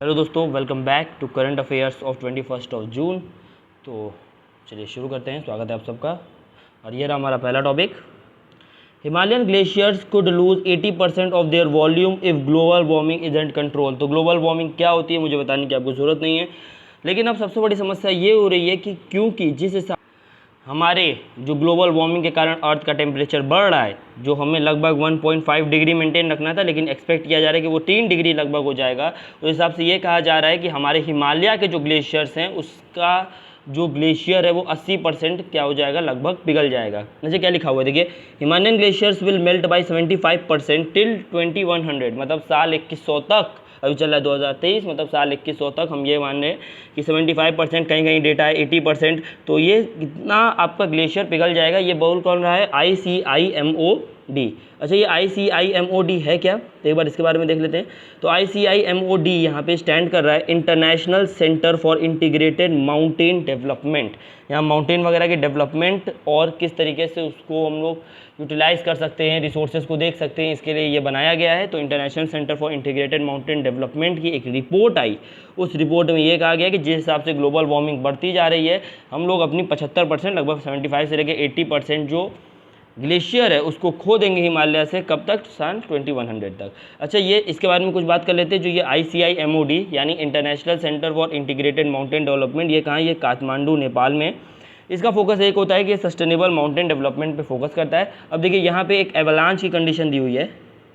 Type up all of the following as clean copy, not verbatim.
Hello दोस्तों, welcome back to current affairs of 21 June. तो चलिए शुरू करते हैं। स्वागत है आप सबका। और ये रहा हमारा पहला topic. Himalayan glaciers could lose 80% of their volume if global warming isn't control. तो ग्लोबल वार्मिंग क्या होती है मुझे बताने की आपको ज़रूरत नहीं है, लेकिन अब सबसे बड़ी समस्या ये हो रही है कि क्योंकि जिस हिसाब हमारे जो ग्लोबल वार्मिंग के कारण अर्थ का टेम्परेचर बढ़ रहा है, जो हमें लगभग 1.5 डिग्री मेंटेन रखना था, लेकिन एक्सपेक्ट किया जा रहा है कि वो 3 डिग्री लगभग हो जाएगा। उस हिसाब से ये कहा जा रहा है कि हमारे हिमालय के जो ग्लेशियर्स हैं उसका जो ग्लेशियर है वो 80% क्या हो जाएगा, लगभग पिघल जाएगा। जैसे क्या लिखा हुआ है देखिए, Himalayan glaciers will melt by 75% till 2100, मतलब साल 2100 तक। अभी चल रहा है 2023, मतलब साल 2100 तक हम ये मान रहे हैं कि 75%, कहीं कहीं डेटा है 80%। तो ये कितना आपका ग्लेशियर पिघल जाएगा, ये बोल कौन रहा है? ICIMOD। अच्छा, ये ICIMOD है क्या, तो एक बार इसके बारे में देख लेते हैं। तो ICIMOD यहाँ पे स्टैंड कर रहा है international centre for integrated mountain development. यहाँ माउंटेन वगैरह के डेवलपमेंट और किस तरीके से उसको हम लोग यूटिलाइज़ कर सकते हैं, रिसोर्सेज को देख सकते हैं, इसके लिए ये बनाया गया है। तो international centre for integrated mountain development की एक रिपोर्ट आई। उस रिपोर्ट में ये कहा गया कि जिस हिसाब से ग्लोबल वार्मिंग बढ़ती जा रही है, हम लोग अपनी 75%, लगभग 75 से लेकर 80% जो ग्लेशियर है उसको खो देंगे हिमालय से। कब तक? सन 2100 तक। अच्छा, ये इसके बारे में कुछ बात कर लेते हैं। जो ये ICIMOD यानी international centre for integrated mountain development, ये कहाँ? ये काठमांडू, नेपाल में। इसका फोकस एक होता है कि सस्टेनेबल माउंटेन डेवलपमेंट पे फोकस करता है। अब देखिए यहाँ पे एक एवलांच की कंडीशन दी हुई है।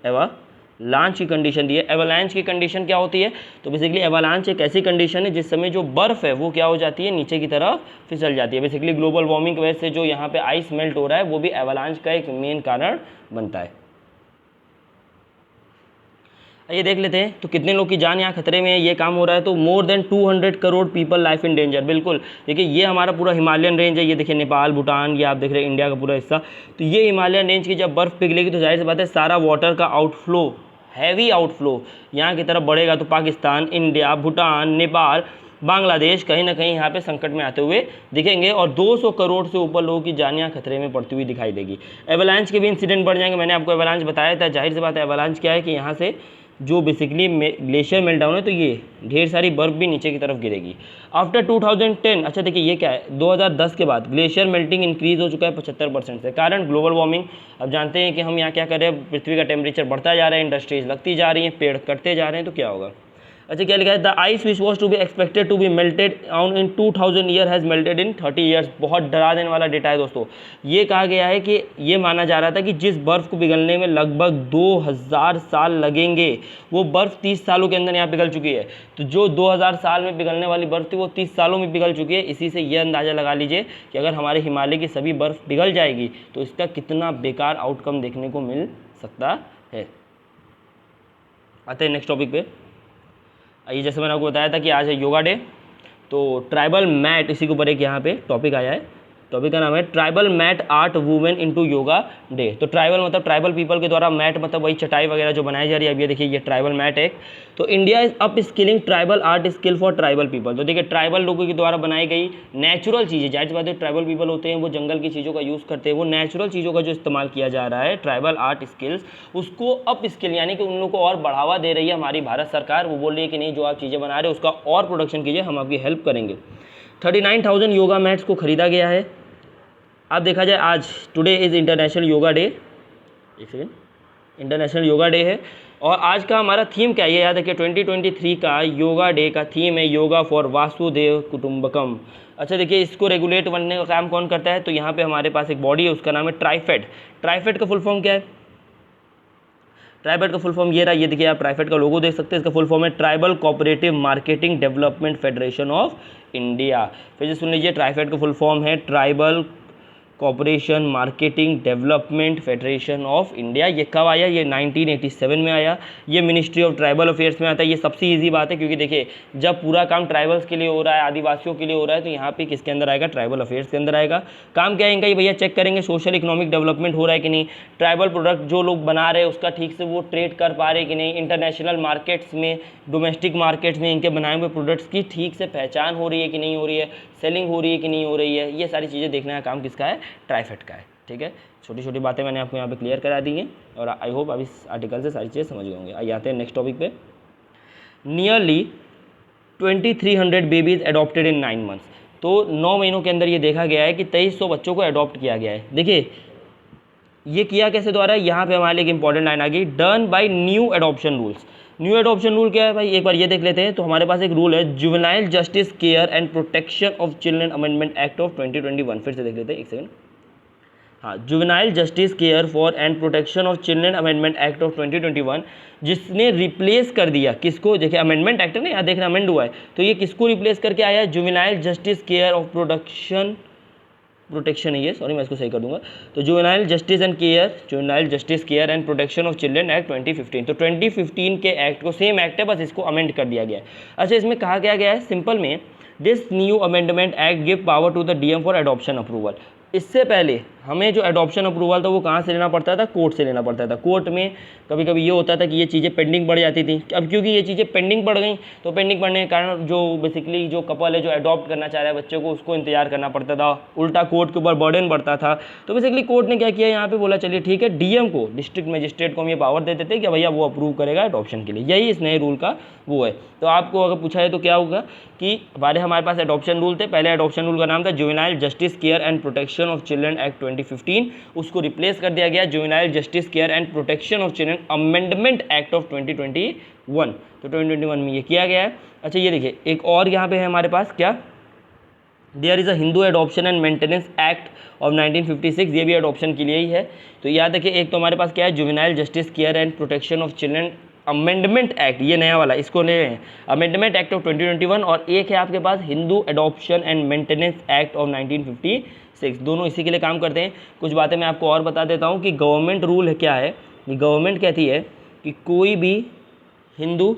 एवलांच की कंडीशन दी है। एवलांच की कंडीशन क्या होती है? तो बेसिकली एवलांच एक ऐसी कंडीशन है जिस समय जो बर्फ़ है वो क्या हो जाती है, नीचे की तरफ फिसल जाती है। बेसिकली ग्लोबल वार्मिंग की वजह से जो यहाँ पे आइस मेल्ट हो रहा है वो भी एवलांच का एक मेन कारण बनता है। ये देख लेते हैं तो कितने लोग की जान यहाँ खतरे में है, ये काम हो रहा है। तो more than 200 crore people life in danger. बिल्कुल देखिए, ये हमारा पूरा हिमालयन रेंज है। ये देखिए नेपाल, भूटान, ये आप देख रहे हैं इंडिया का पूरा हिस्सा। तो ये हिमालयन रेंज की जब बर्फ़ पिघलेगी तो जाहिर सी बात है सारा वाटर का आउटफ्लो, हैवी आउटफ्लो यहाँ की तरफ बढ़ेगा। तो पाकिस्तान, इंडिया, भूटान, नेपाल, बांग्लादेश कहीं ना कहीं यहाँ पे संकट में आते हुए दिखेंगे और 200 करोड़ से ऊपर लोगों की जान यहाँ खतरे में पड़ती हुई दिखाई देगी। एवलांच के भी इंसिडेंट बढ़ जाएंगे। मैंने आपको एवलांच बताया था। जाहिर सी बात है एवलांच क्या है कि यहाँ से जो बेसिकली ग्लेशियर मेल्ट डाउन है तो ये ढेर सारी बर्फ़ भी नीचे की तरफ गिरेगी। आफ्टर 2010, अच्छा देखिए ये क्या है, 2010 के बाद ग्लेशियर मेल्टिंग इंक्रीज हो चुका है 75% से। कारण ग्लोबल वार्मिंग। अब जानते हैं कि हम यहाँ क्या कर रहे हैं, पृथ्वी का टेम्परेचर बढ़ता जा रहा है, इंडस्ट्रीज लगती जा रही हैं, पेड़ कटते जा रहे हैं, तो क्या होगा। अच्छा, क्या लिखा है? The ice which was to be expected to be melted on in 2000 year has melted in 30 years. बहुत डरा देने वाला डेटा है दोस्तों। ये कहा गया है कि ये माना जा रहा था कि जिस बर्फ़ को पिघलने में लगभग 2000 साल लगेंगे, वो बर्फ़ 30 सालों के अंदर यहाँ पिघल चुकी है। तो जो 2000 साल में पिघलने वाली बर्फ़ थी वो 30 सालों में पिघल चुकी है। इसी से ये अंदाज़ा लगा लीजिए कि अगर हमारे हिमालय की सभी बर्फ़ पिघल जाएगी तो इसका कितना बेकार आउटकम देखने को मिल सकता है। आते हैं नेक्स्ट टॉपिक पे। ये जैसे मैंने आपको बताया था कि आज है योगा डे। तो ट्राइबल मैट, इसी के ऊपर एक यहाँ पे टॉपिक आया है। टॉपिक का नाम है tribal mat art women into yoga day. तो ट्राइबल मतलब ट्राइबल पीपल के द्वारा, मैट मतलब वही चटाई वगैरह जो बनाई जा रही है। अब ये देखिए, ये ट्राइबल मैट है। तो India is up skilling tribal art skill for tribal people. तो देखिए, ट्राइबल लोगों के द्वारा बनाई गई नेचुरल चीज़ें, जाहिर सी बात है ट्राइबल पीपल होते हैं वो जंगल की चीज़ों का यूज़ करते हैं, वो नेचुरल चीज़ों का जो इस्तेमाल किया जा रहा है, ट्राइबल आर्ट स्किल्स, उसको अप स्किल यानी कि उन लोगों को और बढ़ावा दे रही है हमारी भारत सरकार। वो बोल रही है कि नहीं, जो आप चीज़ें बना रहे हो उसका और प्रोडक्शन कीजिए, हम आपकी हेल्प करेंगे। 39,000 योगा मैट्स को खरीदा गया है। अब देखा जाए, आज today is international yoga day. एक सेकेंड, इंटरनेशनल योगा डे है। और आज का हमारा थीम क्या है ये याद रखिए, 2023 का योगा डे का थीम है योगा फॉर वासुदेव कुटुंबकम। अच्छा देखिए, इसको रेगुलेट बनने का काम कौन करता है? तो यहाँ पे हमारे पास एक बॉडी है, उसका नाम है ट्राइफेड। ट्राइफेड का फुल फॉर्म क्या है? ट्राइफेड का फुल फॉर्म ये रहा, ये देखिए आप ट्राइफेड का लोगो देख सकते हैं। इसका फुल फॉर्म है tribal cooperative marketing development federation of India. फिर से सुन लीजिए, ट्राइफेड का फुल फॉर्म है tribal cooperation marketing development federation of India. ये कब आया? ये 1987 में आया। ये मिनिस्ट्री ऑफ ट्राइबल अफेयर्स में आता है। ये सबसे इजी बात है क्योंकि देखिए, जब पूरा काम ट्राइबल्स के लिए हो रहा है, आदिवासियों के लिए हो रहा है, तो यहाँ पे किसके अंदर आएगा? ट्राइबल अफेयर्स के अंदर आएगा। काम क्या है इनका? ये भैया चेक करेंगे सोशल इकोनॉमिक डेवलपमेंट हो रहा है कि नहीं, ट्राइबल प्रोडक्ट जो लोग बना रहे हैं उसका ठीक से वो ट्रेड कर पा रहे कि नहीं, इंटरनेशनल मार्केट्स में, डोमेस्टिक मार्केट्स में इनके बनाए हुए प्रोडक्ट्स की ठीक से पहचान हो रही है कि नहीं हो रही है, सेलिंग हो रही है कि नहीं हो रही है। ये सारी चीज़ें देखने का काम किसका है? ट्राइफेड का है। ठीक है, छोटी छोटी बातें मैंने आपको यहाँ पे क्लियर करा दी हैं और आई होप आप इस आर्टिकल से सारी चीज़ें समझ गए होंगे। आइए आते हैं नेक्स्ट टॉपिक पे। Nearly 2300 babies adopted in 9 months. तो 9 महीनों के अंदर ये देखा गया है कि 2300 बच्चों को अडॉप्ट किया गया है। देखिए ये किया कैसे द्वारा, यहाँ पे हमारे लिए एक इंपॉर्टेंट लाइन आ गई, done by new adoption rules. New adoption rule क्या है भाई, एक बार ये देख लेते हैं। तो हमारे पास एक रूल है, juvenile justice care and protection of children amendment act of 2021। फिर से देख लेते हैं, एक सेकंड। हाँ, juvenile justice care for and protection of children amendment act of 2021, जिसने रिप्लेस कर दिया किसको, देखिए अमेंडमेंट एक्ट है ना, यहाँ देखना अमेंड हुआ है, तो ये किसको रिप्लेस करके आया है, juvenile justice care of protection है ये, सॉरी मैं इसको सही कर दूंगा। तो juvenile justice and protection of children act 2015। तो 2015 के एक्ट को, सेम एक्ट है बस इसको अमेंड कर दिया गया है। अच्छा, इसमें कहा क्या गया है सिंपल में, this new amendment act give power to the DM for adoption approval. इससे पहले हमें जो एडॉप्शन अप्रूवल था वो कहाँ से लेना पड़ता था, कोर्ट से लेना पड़ता था। कोर्ट में कभी कभी ये होता था कि ये चीज़ें पेंडिंग पड़ जाती थी। अब क्योंकि ये चीज़ें पेंडिंग पड़ गई, तो पेंडिंग पड़ने के कारण जो बेसिकली जो कपल है जो अडॉप्ट करना चाह रहा है बच्चे को, उसको इंतजार करना पड़ता था, उल्टा कोर्ट के ऊपर बर्डन बढ़ता था। तो बेसिकली कोर्ट ने क्या किया यहाँ पे, बोला चलिए ठीक है, डीएम को, डिस्ट्रिक्ट मजिस्ट्रेट को हम ये पावर दे देते कि भैया वो अप्रूव करेगा एडॉप्शन के लिए। यही इस नए रूल का वो है। तो आपको अगर पूछा है तो क्या होगा कि हमारे पास एडॉप्शन रूल थे। पहले एडॉप्शन रूल का नाम था juvenile justice care and protection of children act 2015, उसको रिप्लेस कर दिया गया juvenile justice care and protection of children amendment act of 2021। तो 2021 में ये किया गया है। अच्छा ये देखिए एक और यहाँ पे है हमारे पास क्या, there is a Hindu adoption and maintenance act of 1956, ये भी एडॉप्शन के लिए ही है। तो याद देखिए, एक तो हमारे पास क्या है, juvenile justice care and protection of children amendment act, ये नया वाला, इसको ले रहे हैं अमेंडमेंट एक्ट ऑफ 2021, और एक है आपके पास Hindu adoption and maintenance act of 1956। दोनों इसी के लिए काम करते हैं। कुछ बातें मैं आपको और बता देता हूँ कि गवर्नमेंट रूल है क्या है। गवर्नमेंट कहती है कि कोई भी हिंदू,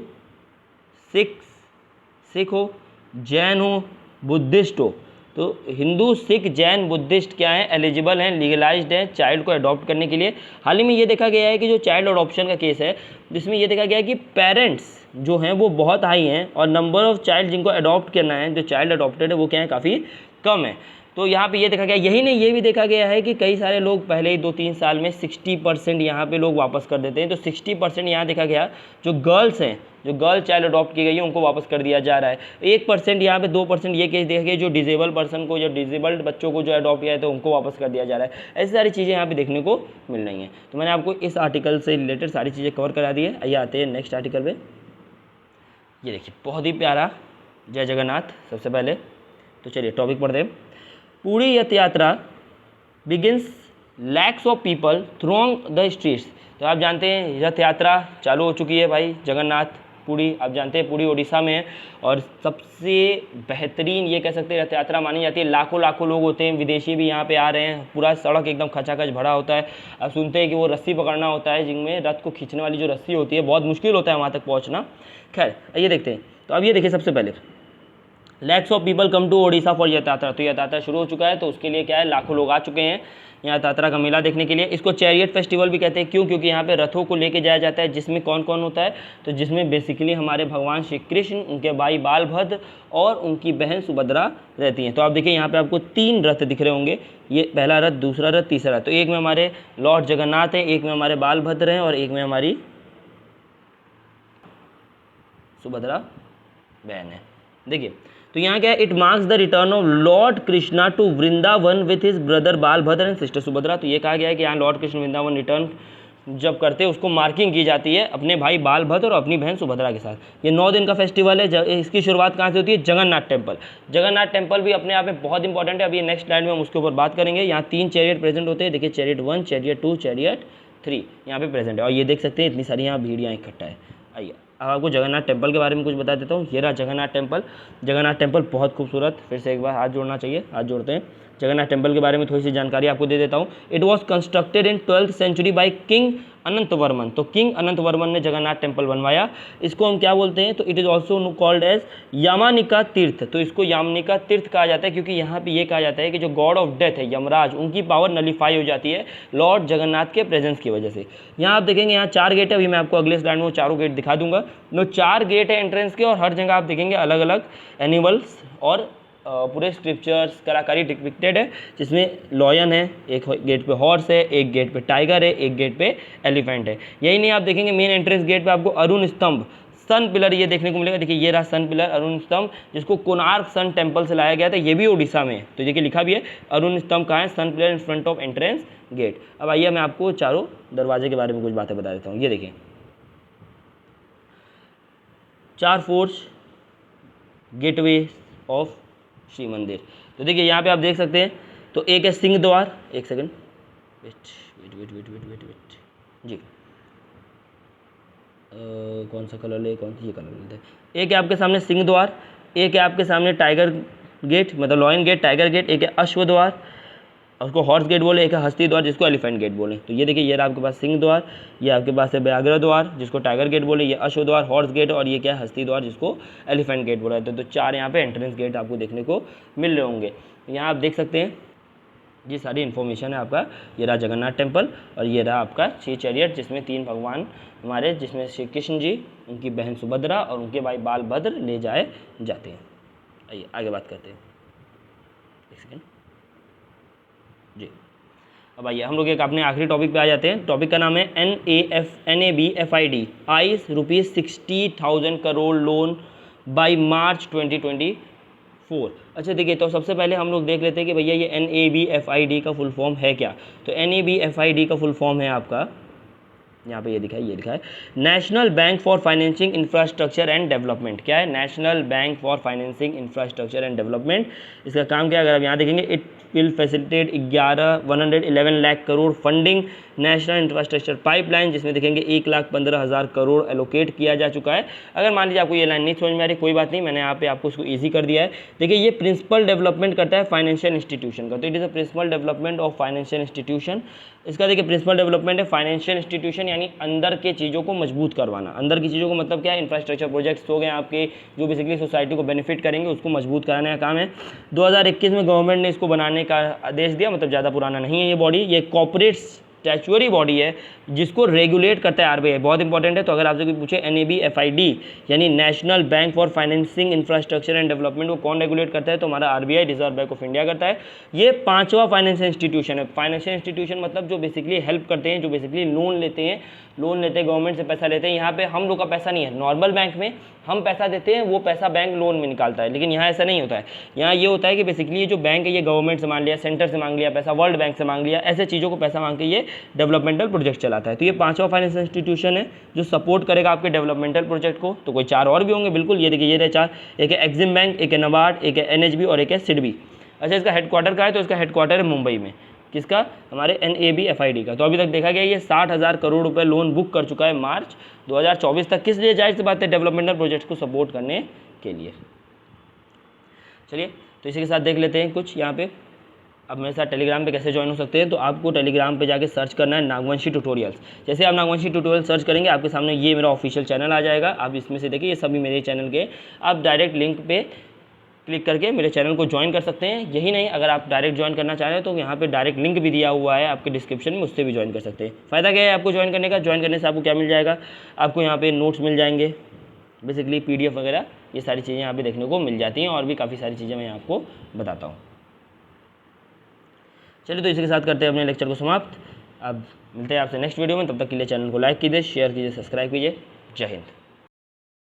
सिख हो, जैन हो, बुद्धिस्ट हो, तो हिंदू, सिख, जैन, बुद्धिस्ट क्या है, एलिजिबल हैं, लीगलाइज्ड हैं चाइल्ड को अडॉप्ट करने के लिए। हाल ही में ये देखा गया है कि जो चाइल्ड अडॉप्शन का केस है, जिसमें ये देखा गया है कि पेरेंट्स जो हैं वो बहुत हाई हैं और नंबर ऑफ चाइल्ड जिनको अडॉप्ट करना है, जो चाइल्ड अडॉप्टेड है, वो क्या है, काफ़ी कम है। तो यहाँ पे ये देखा गया, यही नहीं ये भी देखा गया है कि कई सारे लोग पहले ही 2-3 साल में 60% यहाँ पे लोग वापस कर देते हैं। तो 60% यहाँ देखा गया जो गर्ल्स हैं, जो गर्ल चाइल्ड अडॉप्ट की गई है उनको वापस कर दिया जा रहा है। 1% यहाँ पे 2% ये केस देखा गया जो डिसेबल पर्सन को, जो डिसेबल्ड बच्चों को जो अडॉप्ट किया है तो उनको वापस कर दिया जा रहा है। ऐसी सारी चीज़ें यहाँ पे देखने को मिल रही हैं। तो मैंने आपको इस आर्टिकल से रिलेटेड सारी चीज़ें कवर करा दी है। आइए आते हैं नेक्स्ट आर्टिकल पे। ये देखिए बहुत ही प्यारा, जय जगन्नाथ। सबसे पहले तो चलिए टॉपिक पढ़ते हैं। Puri Rath Yatra begins, lakhs of people throng the streets. तो आप जानते हैं रथ यात्रा चालू हो चुकी है भाई, जगन्नाथ पुरी, आप जानते हैं पुरी उड़ीसा में है और सबसे बेहतरीन ये कह सकते हैं रथ यात्रा मानी जाती है। लाखों लाखों लोग होते हैं, विदेशी भी यहाँ पे आ रहे हैं, पूरा सड़क एकदम खचाखच भरा होता है। आप सुनते हैं कि वो रस्सी पकड़ना होता है, जिनमें रथ को खींचने वाली जो रस्सी होती है, बहुत मुश्किल होता है वहाँ तक पहुँचना। खैर ये देखते हैं। तो अब ये देखिए, सबसे पहले lakhs of people come to Odisha for Rath Yatra. तो रथ यात्रा शुरू हो चुका है, तो उसके लिए क्या है, लाखों लोग आ चुके हैं यहाँ रथ यात्रा का मेला देखने के लिए। इसको चैरियट फेस्टिवल भी कहते हैं। क्यों? क्योंकि यहाँ पे रथों को लेके जाया जाता है, जिसमें कौन कौन होता है, तो जिसमें बेसिकली हमारे भगवान श्री कृष्ण, उनके भाई बालभद्र और उनकी बहन सुभद्रा रहती हैं। तो आप देखिए यहाँ पे आपको 3 रथ दिख रहे होंगे, ये पहला रथ, दूसरा रथ, तीसरा रथ। तो एक में हमारे लॉर्ड जगन्नाथ है, एक में हमारे बालभद्र हैं और एक में हमारी सुभद्रा बहन है। देखिए तो यहाँ क्या है, it marks the return of lord Krishna to Vrindavan with his brother Balabhadra and sister Subhadra. तो ये कहा गया है कि यहाँ लॉर्ड कृष्ण वृंदावन रिटर्न जब करते हैं उसको मार्किंग की जाती है अपने भाई बालभद्र और अपनी बहन सुभद्रा के साथ। ये 9 दिन का फेस्टिवल है। इसकी शुरुआत कहाँ से होती है, जगन्नाथ टेम्पल। जगन्नाथ टेम्पल भी अपने आप में बहुत इंपॉर्टेंट है। अभी नेक्स्ट स्लाइड में हम उसके ऊपर बात करेंगे। यहाँ 3 चैरियट प्रेजेंट होते हैं। देखिए चैरियट 1, चैरियट 2, चैरियट 3 यहाँ पे प्रेजेंट है और ये देख सकते हैं इतनी सारी यहाँ भीड़ यहाँ इकट्ठा है। आइए अब आपको जगन्नाथ टेम्पल के बारे में कुछ बता देता हूँ। ये रहा जगन्नाथ टेम्पल। जगन्नाथ टेम्पल बहुत खूबसूरत, फिर से एक बार हाथ जोड़ना चाहिए, हाथ जोड़ते हैं। जगन्नाथ टेम्पल के बारे में थोड़ी सी जानकारी आपको दे देता हूँ। It was constructed in 12th century by king Anant Varman. तो किंग अनंत वर्मन ने जगन्नाथ टेम्पल बनवाया। इसको हम क्या बोलते हैं, तो it is also called as Yamanika Tirtha. तो इसको यामानिका तीर्थ कहा जाता है क्योंकि यहाँ पे ये कहा जाता है कि जो गॉड ऑफ डेथ है यमराज, उनकी पावर नलीफाई हो जाती है लॉर्ड जगन्नाथ के प्रेजेंस की वजह से। यहाँ आप देखेंगे यहाँ 4 गेट है। अभी मैं आपको अगले स्लाइड में वो चारों गेट दिखा दूंगा। जो 4 गेट है एंट्रेंस के और हर जगह आप देखेंगे अलग अलग एनिमल्स और पूरे स्क्रिप्चर्स कलाकारी डिपिक्टेड है, जिसमें लॉयन है, एक गेट पे हॉर्स है, एक गेट पे टाइगर है, एक गेट पे एलिफेंट है। यही नहीं आप देखेंगे मेन एंट्रेंस गेट पे आपको अरुण स्तंभ सन पिलर ये देखने को मिलेगा। देखिए ये रहा सन पिलर, अरुण स्तंभ, जिसको कोणार्क सन टेम्पल से लाया गया था, ये भी उड़ीसा में है। तो देखिए लिखा भी है अरुण स्तंभ कहाँ है, sun pillar in front of entrance gate. अब आइए मैं आपको चारों दरवाजे के बारे में कुछ बातें बता देता हूँ। ये देखिए 4 फोर्स गेटवे ऑफ श्री मंदिर। तो देखिए यहाँ पे आप देख सकते हैं, तो एक है सिंह द्वार, एक सेकंड वेट जी, कौन सा कलर ले, कौन सा ये कलर लेते हैं। एक है आपके सामने सिंह द्वार, एक है आपके सामने टाइगर गेट मतलब लॉयन गेट, टाइगर गेट, एक है अश्व द्वार, उसको हॉर्स गेट बोले, एक है हस्ती द्वार जिसको एलिफेंट गेट बोले। तो ये देखिए ये रहा आपके पास सिंह द्वार, ये आपके पास है व्याघ्र द्वार जिसको टाइगर गेट बोले, ये अश्व द्वार हॉर्स गेट, और ये क्या है हस्ती द्वार जिसको एलिफेंट गेट बोला जाता है। तो 4 यहाँ पे एंट्रेंस गेट आपको देखने को मिल रहे होंगे। यहाँ आप देख सकते हैं ये सारी इन्फॉर्मेशन है आपका। ये रहा जगन्नाथ टेम्पल, और ये रहा आपका श्री चैरियट जिसमें 3 भगवान हमारे, जिसमें श्री कृष्ण जी, उनकी बहन सुभद्रा और उनके भाई बालभद्र ले जाए जाते हैं। आइए आगे बात करते हैं, एक सेकेंड जी। अब आइए हम लोग एक अपने आखिरी टॉपिक पे आ जाते हैं। टॉपिक का नाम है NABFID eyes ₹60,000 crore loan by मार्च 2024। अच्छा देखिए, तो सबसे पहले हम लोग देख लेते हैं कि भैया ये NABFID का फुल फॉर्म है क्या। तो NABFID का फुल फॉर्म है आपका, यहाँ पे ये लिखा है national bank for financing infrastructure and development. क्या है, national bank for financing infrastructure and development. इसका काम क्या है, अगर आप यहाँ देखेंगे, it will facilitate 111 lakh crore funding national infrastructure pipeline, जिसमें देखेंगे 1,15,000 करोड़ एलोकेट किया जा चुका है। अगर मान लीजिए आपको ये लाइन नहीं समझ में आ रही, कोई बात नहीं, मैंने यहाँ पे आपको उसको ईजी कर दिया है। देखिए ये प्रिंसिपल डेवलपमेंट करता है फाइनेंशियल इंस्टीट्यूशन का। तो it is a principal development of financial institution. इसका देखिए प्रिंसिपल डेवलपमेंट है फाइनेंशियल इंस्टीट्यूशन, यानी अंदर के चीज़ों को मजबूत करवाना। अंदर की चीज़ों को मतलब क्या है, इंफ्रास्ट्रक्चर प्रोजेक्ट्स हो गए आपके जो बेसिकली सोसाइटी को बेनिफिट करेंगे, उसको मजबूत कराने का काम है। 2021 में गवर्नमेंट ने इसको बनाने का आदेश दिया, मतलब ज़्यादा पुराना नहीं है ये बॉडी। ये कॉर्पोरेट स्टैचुअरी बॉडी है जिसको रेगुलेट करता है RBI, बहुत इंपॉर्टेंट है। तो अगर आपसे कोई पूछे NABFID यानी national bank for financing infrastructure and development को कौन रेगुलेट करता है, तो हमारा RBI, reserve bank of India करता है। ये 5वां फाइनेंशियल इंस्टीट्यूशन है। फाइनेंशियल इंस्टीट्यूशन मतलब जो बेसिकली हेल्प करते हैं, जो बेसिकली लोन लेते हैं गवर्नमेंट से पैसा लेते हैं। यहाँ पे हम लोग का पैसा नहीं है, नॉर्मल बैंक में हम पैसा देते हैं, वो पैसा बैंक लोन में निकालता है, लेकिन यहाँ ऐसा नहीं होता है। यहाँ ये होता है कि बेसिकली ये जो बैंक है ये गवर्नमेंट से मांग लिया, सेंटर से मांग लिया पैसा, वर्ल्ड बैंक से मांग लिया, ऐसे चीज़ों को पैसा मांग के ये डेवलपमेंटल प्रोजेक्ट चलाता है। तो ये 5वां फाइनेंशियल इंस्टीट्यूशन है जो सपोर्ट करेगा आपके डेवलपमेंटल प्रोजेक्ट को। तो कोई 4 और भी होंगे बिल्कुल, ये देखिए ये रहे 4, एक है एक्सिम बैंक, एक है NABARD, एक है NHB और एक है SIDBI। अच्छा इसका हेडक्वार्टर कहाँ है, तो इसका हेडक्वार्टर है मुंबई में। किसका, हमारे NABFID का। तो अभी तक देखा गया ये 60,000 करोड़ रुपए लोन बुक कर चुका है मार्च 2024 तक। किस लिए, जाहिर सी बात है डेवलपमेंटल प्रोजेक्ट्स को सपोर्ट करने के लिए। चलिए तो इसी के साथ देख लेते हैं कुछ यहाँ पे। अब मेरे साथ टेलीग्राम पे कैसे ज्वाइन हो सकते हैं, तो आपको टेलीग्राम पे जाके सर्च करना है नागवंशी ट्यूटोरियल्स। जैसे आप नागवंशी ट्यूटोरियल सर्च करेंगे आपके सामने ये मेरा ऑफिशियल चैनल आ जाएगा। आप इसमें से देखिए ये सभी मेरे चैनल के, आप डायरेक्ट लिंक पे क्लिक करके मेरे चैनल को ज्वाइन कर सकते हैं। यही नहीं, अगर आप डायरेक्ट ज्वाइन करना चाह रहे हैं तो यहाँ पे डायरेक्ट लिंक भी दिया हुआ है आपके डिस्क्रिप्शन में, उससे भी ज्वाइन कर सकते हैं। फ़ायदा क्या है आपको ज्वाइन करने का, ज्वाइन करने से आपको क्या मिल जाएगा, आपको यहाँ पे नोट्स मिल जाएंगे, बेसिकली PDF वगैरह ये सारी चीज़ें यहाँ पे देखने को मिल जाती हैं, और भी काफ़ी सारी चीज़ें मैं आपको बताता हूँ। चलिए तो इसी के साथ करते हैं अपने लेक्चर को समाप्त। अब मिलते हैं आपसे नेक्स्ट वीडियो में, तब तक के लिए चैनल को लाइक कीजिए, शेयर कीजिए, सब्सक्राइब कीजिए। जय हिंद।